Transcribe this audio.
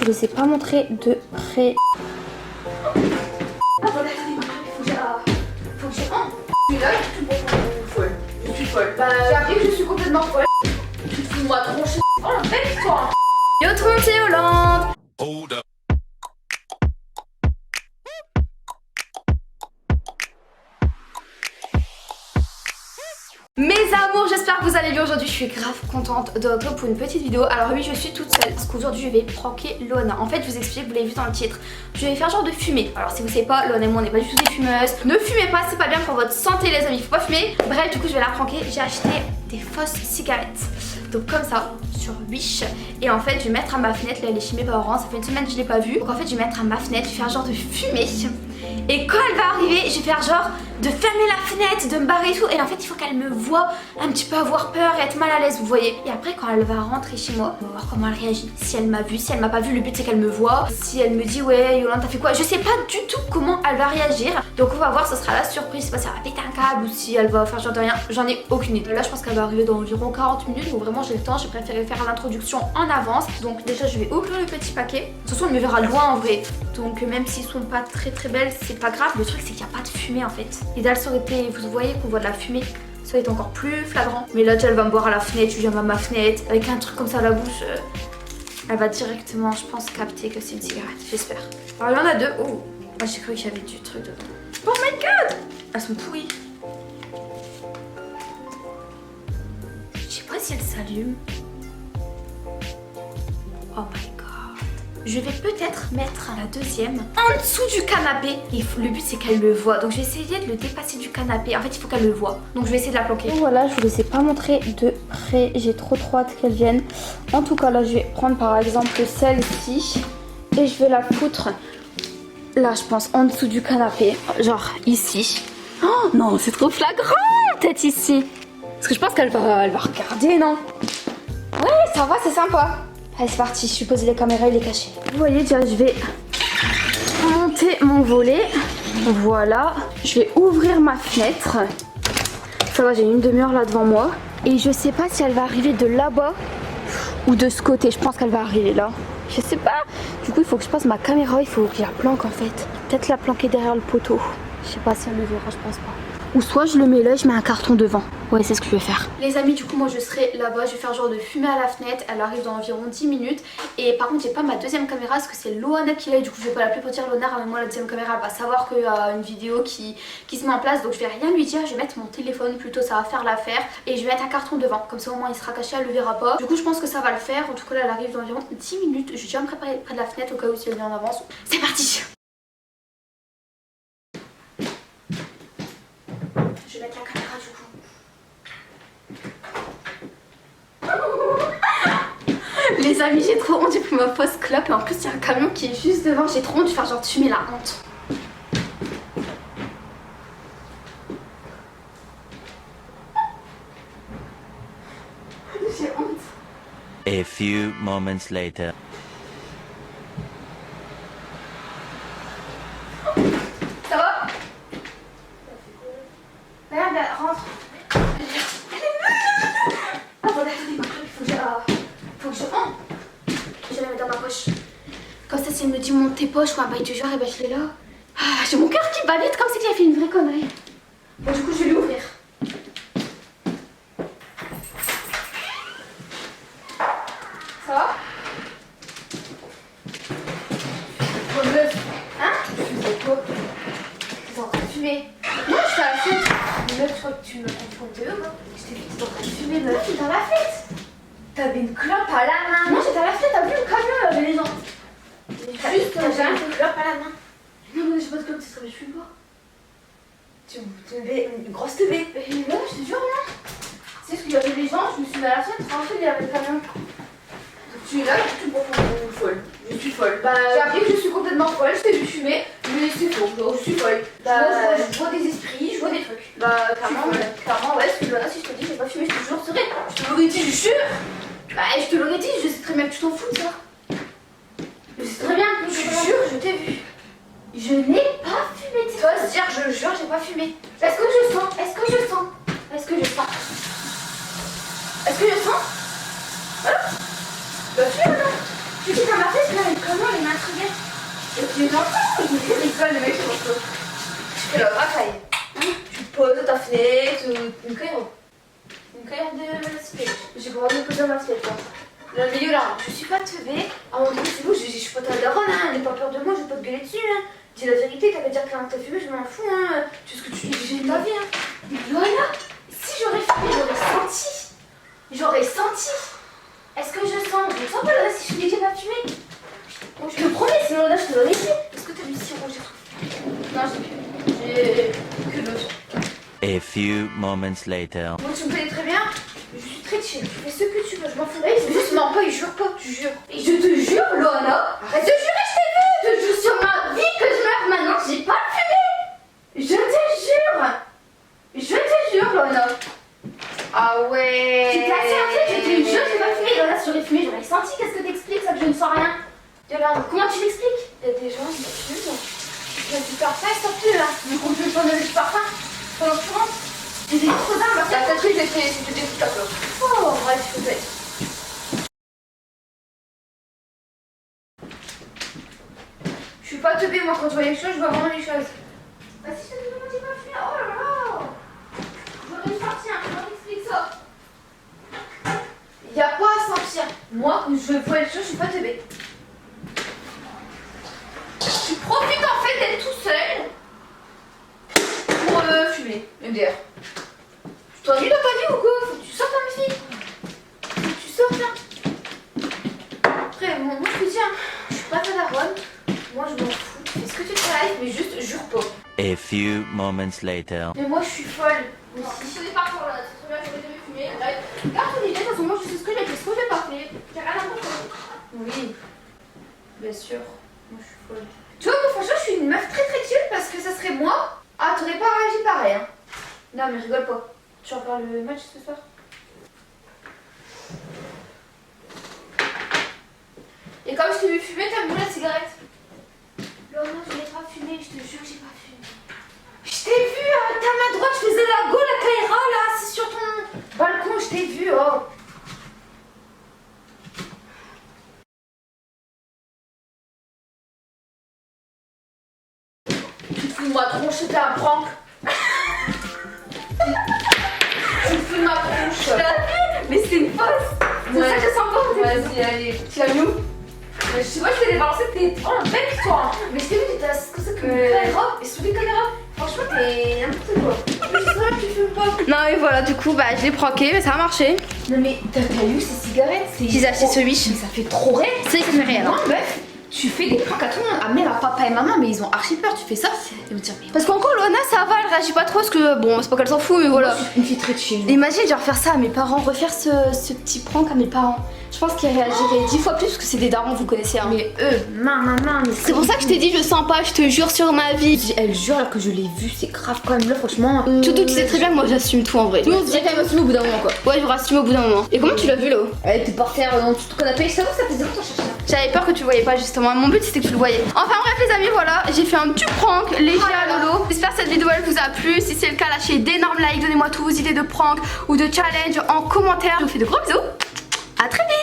les ai pas montrés de près. Attendez, faut que j'ai je suis là, je suis folle. Je suis folle. Bah, j'ai appris que je suis complètement folle. Tu te fous de moi troncher. Oh la belle histoire. Yo tout le monde, c'est Hollande. Hold up. Mes amours, j'espère que vous allez bien aujourd'hui. Je suis grave contente de retrouver pour une petite vidéo. Alors oui, je suis toute seule parce qu'aujourd'hui je vais pranker Loana. En fait, je vous explique, vous l'avez vu dans le titre, je vais faire genre de fumer. Alors si vous savez pas, Loana et moi on n'est pas du tout des fumeuses. Ne fumez pas, c'est pas bien pour votre santé les amis, faut pas fumer. Bref, du coup je vais la pranker. J'ai acheté des fausses cigarettes. Donc comme ça, sur Wish. Et en fait je vais mettre à ma fenêtre, là elle est chez mes parents, ça fait une semaine que je l'ai pas vue. Donc en fait je vais mettre à ma fenêtre, je vais faire genre de fumer. Et quand elle va arriver, je vais faire genre de fermer la fenêtre, de me barrer et tout. Et en fait il faut qu'elle me voit un petit peu avoir peur et être mal à l'aise, vous voyez. Et après quand elle va rentrer chez moi, on va voir comment elle réagit. Si elle m'a vue, si elle m'a pas vue, le but c'est qu'elle me voit. Si elle me dit ouais Yolande t'as fait quoi, je sais pas du tout comment elle va réagir. Donc on va voir, ce sera la surprise. Je sais pas si elle va péter un câble ou si elle va faire genre de rien, j'en ai aucune idée. Là je pense qu'elle va arriver dans environ 40 minutes. Donc vraiment j'ai le temps, j'ai préféré faire l'introduction en avance. Donc déjà je vais ouvrir le petit paquet. De toute façon elle me verra loin en vrai. Donc même s'ils sont pas très belles, c'est pas grave. Le truc c'est qu'il n'y a pas de fumée en fait. L'idéal ça aurait été, vous voyez qu'on voit de la fumée, ça va être encore plus flagrant. Mais là elle va me voir à la fenêtre, je viens à ma fenêtre avec un truc comme ça à la bouche. Elle va directement je pense capter que c'est une cigarette, j'espère. Alors il y en a deux. Oh, moi j'ai cru qu'il y avait du truc dedans. Oh my god, elles sont pourries. Je sais pas si elles s'allument. Oh my god. Je vais peut-être mettre la deuxième en dessous du canapé. Et le but c'est qu'elle le voit. Donc je vais essayer de le dépasser du canapé. En fait il faut qu'elle le voit. Donc je vais essayer de la planquer. Voilà, je vous les ai pas montrées de près. J'ai trop hâte qu'elles viennent. En tout cas là je vais prendre par exemple celle-ci. Et je vais la foutre là je pense en dessous du canapé. Genre ici. Oh non c'est trop flagrant. Peut-être ici. Parce que je pense qu'elle va regarder, non? Ouais ça va, c'est sympa. Allez c'est parti, je suis posé les caméras, il est caché. Vous voyez déjà je vais monter mon volet. Voilà. Je vais ouvrir ma fenêtre. Ça va, j'ai une demi-heure là devant moi. Et je sais pas si elle va arriver de là-bas ou de ce côté. Je pense qu'elle va arriver là. Je sais pas. Du coup il faut que je passe ma caméra, il faut que je la planque en fait. Peut-être la planquer derrière le poteau. Je sais pas si elle le verra, je pense pas. Ou soit je le mets là et je mets un carton devant. Ouais c'est ce que je vais faire. Les amis du coup moi je serai là-bas. Je vais faire genre de fumer à la fenêtre. Elle arrive dans environ 10 minutes. Et par contre j'ai pas ma deuxième caméra parce que c'est Loana qui l'a. Du coup je vais pas l'appeler pour dire Loana ramène-moi la deuxième caméra. Elle va savoir qu'il y a une vidéo qui se met en place. Donc je vais rien lui dire. Je vais mettre mon téléphone plutôt, ça va faire l'affaire. Et je vais mettre un carton devant. Comme ça au moins il sera caché, elle le verra pas. Du coup je pense que ça va le faire. En tout cas là elle arrive dans environ 10 minutes. Je viens me préparer près de la fenêtre au cas où si elle vient en avance. C'est parti. Je vais mettre la caméra du coup. Les amis j'ai trop honte, j'ai pris ma fausse clope et en plus il y a un camion qui est juste devant. J'ai trop honte de faire genre de fumer, la honte. J'ai honte. A few moments later. Ça va? Regarde, rentre. Attendez, faut que je rentre. Je vais la mettre dans ma poche. Comme ça, si elle me dit monte tes poches ou un bail du genre, et ben je l'ai là. Ah, j'ai mon cœur qui bat vite comme si j'avais fait une vraie connerie. Bon, du coup, je vais l'ouvrir. Ça va? Quoi, meuf? Hein? Tu faisais quoi? T'es en train de fumer. Non, je suis à la fête. Meuf, je crois que tu me confonds de eux, moi. Je t'ai vu, t'es en train de fumer, meuf. T'es dans la fête. T'avais une clope à la main. Non, j'étais à la fête, t'as vu le camion, là, j'avais les gens. Juste, j'avais une clope à la main. Non, mais j'ai pas de clope, tu savais, je fume pas. Tu me une grosse teubée. Et là, je te jure, non. C'est ce qu'il y avait les gens, je me suis mis à la fête, en fait, il y avait le camion. Tu es là, je suis complètement folle. Je suis folle. Bah, j'ai appris que je suis complètement folle, je t'ai vu fumer, mais c'est faux, je suis folle. Bah, je vois des esprits, je vois des trucs. Bah, clairement, ouais, parce que Loana, si je te dis que j'ai pas fumé, je te jure, c'est vrai. Je te l'aurais dit, je suis sûre. Bah, je te l'aurais dit, je sais très bien que tu t'en fous de ça. Je sais très bien que je jure, je t'ai vu. Je n'ai pas fumé. Toi, se dire, je jure, j'ai pas fumé. Est-ce que je sens? Est-ce que je sens? Est-ce que je sens? Est-ce que je sens? Voilà. Bah, fume, non? Tu dis, ça m'a fait, c'est là, comment? J'ai une enfant, il rigole le mec sur le dos. Tu fais la racaille. Tu poses ta fenêtre, une cuillère. Une cuillère de spé. J'ai pas envie de poser ma fenêtre. Dans le milieu là, je suis pas teubée. À un moment donné, c'est bon, je suis pas ta daronne, hein. N'aie pas peur de moi, je vais pas te gueuler dessus, hein. Dis la vérité, t'as qu'à dire que t'as fumé, je m'en fous, hein. Tu sais ce que tu dis, j'ai ma vie, hein. Mais voilà, si j'aurais fumé, j'aurais senti. J'aurais senti. Est-ce que je sens? Je sens pas là si je dis que j'ai pas fumé. Bon, je te promets, sinon là je te l'aurais dit. Est-ce que t'as du sirop? Non, j'ai plus. J'ai que de l'eau. A few moments later. Moi, tu me connais très bien. Je suis très chill. Tu fais ce que tu veux, je m'en fous. C'est juste, mens pas, il jure pas, tu jures. Et je te jure, Loana. Arrête de jurer, je t'ai vu. Je te jure sur ma vie que je meurs maintenant. J'ai pas fumé. Je te jure. Je te jure, Loana. Ah ouais. Tu t'es assez inquiète, je te jure, j'ai pas fumé. Loana, si j'aurais fumé, j'aurais senti. Qu'est-ce que t'expliques, ça que je ne sens rien? Yolande, comment tu l'expliques? Il y a des gens qui fument. Il y a du parfum, ça pue là. Donc on peut prendre du parfum. En l'occurrence, j'ai des trop d'armes. La tâcherie, c'était des trucs à cloche. Oh, bref, je fais. Je suis pas teubée, moi, quand je vois les choses, je vois vraiment les choses. Bah, si je te demande, j'ai pas fumé. Oh là là. J'aurais dû sortir, comment t'expliques ça? Y'a pas à sortir. Moi, quand je vois les choses, je suis pas teubée. Tu profites en fait d'être tout seul pour fumer, MDR. Tu t'ennuies dans ta vie ou quoi? Faut que tu sortes ma fille. Faut que tu sortes là. Après, moi je te dis, hein, je suis pas ta daronne. Moi je m'en fous. Tu fais ce que tu travailles, mais juste jure pas. A few moments later. Mais moi je suis folle. Si je n'ai pas pour là, c'est très bien, j'aurais jamais fumé. Bref, garde ton idée, de toute façon, moi je sais ce que j'ai fait, ce que j'ai pas fait. J'ai rien à comprendre. Oui, bien sûr. Moi je suis folle. Tu vois, moi franchement, je suis une meuf très très chill parce que ça serait moi. Ah, t'aurais pas réagi pareil, hein. Non, mais rigole pas. Tu regardes le match ce soir? Et comme je t'ai vu fumer, t'aimes bien la cigarette? Non, non, je l'ai pas fumé, je te jure que j'ai pas fumé. Je t'ai vu à ta main droite, je faisais la go, la caïra là, c'est sur ton balcon, je t'ai vu, oh. Tu te fous de ma tronche, c'était un prank. Tu te fous de ma tronche. Mais c'est une fausse. C'est ça que je sens pas. Vas-y, allez. Tu l'as mis où? Je sais pas, je t'ai balancé, t'es oh un bec toi. Mais je t'ai vu, t'étais à ce que c'est que une caméra. Et sous les caméras, franchement, t'es n'importe quoi. Mais je sais pas, tu fumes pas. Non mais voilà, du coup bah je l'ai pranké mais ça a marché. Non mais t'as eu ces cigarettes? J'ai acheté ce Wish. Mais ça fait trop rire. Ça y est, ça fait rien. Non meuf, tu fais des pranks à tout le monde. Ah mais à papa et maman, mais ils ont archi peur, tu fais ça. Ils vont dire mais... Parce qu'encore Loana ça va, elle réagit pas trop parce que bon c'est pas qu'elle s'en fout mais voilà. Moi, je suis une fille très chill. Imagine genre faire ça à mes parents, refaire ce petit prank à mes parents. Je pense qu'ils réagiraient 10 fois plus parce que c'est des darons, vous connaissez hein. Mais eux, maman, mais c'est pour ça que je t'ai dit je sens pas, je te jure sur ma vie. Elle jure alors que je l'ai vu, c'est grave quand même là franchement. Surtout tu sais très bien que moi j'assume tout en vrai. Nous on se dirait qu'elle m'assume au bout d'un moment quoi. Ouais je vous rassume au bout d'un moment. Et comment tu l'as vu là? Elle était par terre dans tout le canapé, je t'avoue ça faisait longtemps que je cherchais. J'avais peur que tu le voyais pas justement, mon but c'était que tu le voyais. Enfin bref les amis voilà, j'ai fait un petit prank léger à Lolo. J'espère que cette vidéo elle vous a plu, si c'est le cas lâchez d'énormes likes, donnez-moi toutes vos idées de prank ou de challenge en commentaire. Je vous fais de gros bisous, à très vite.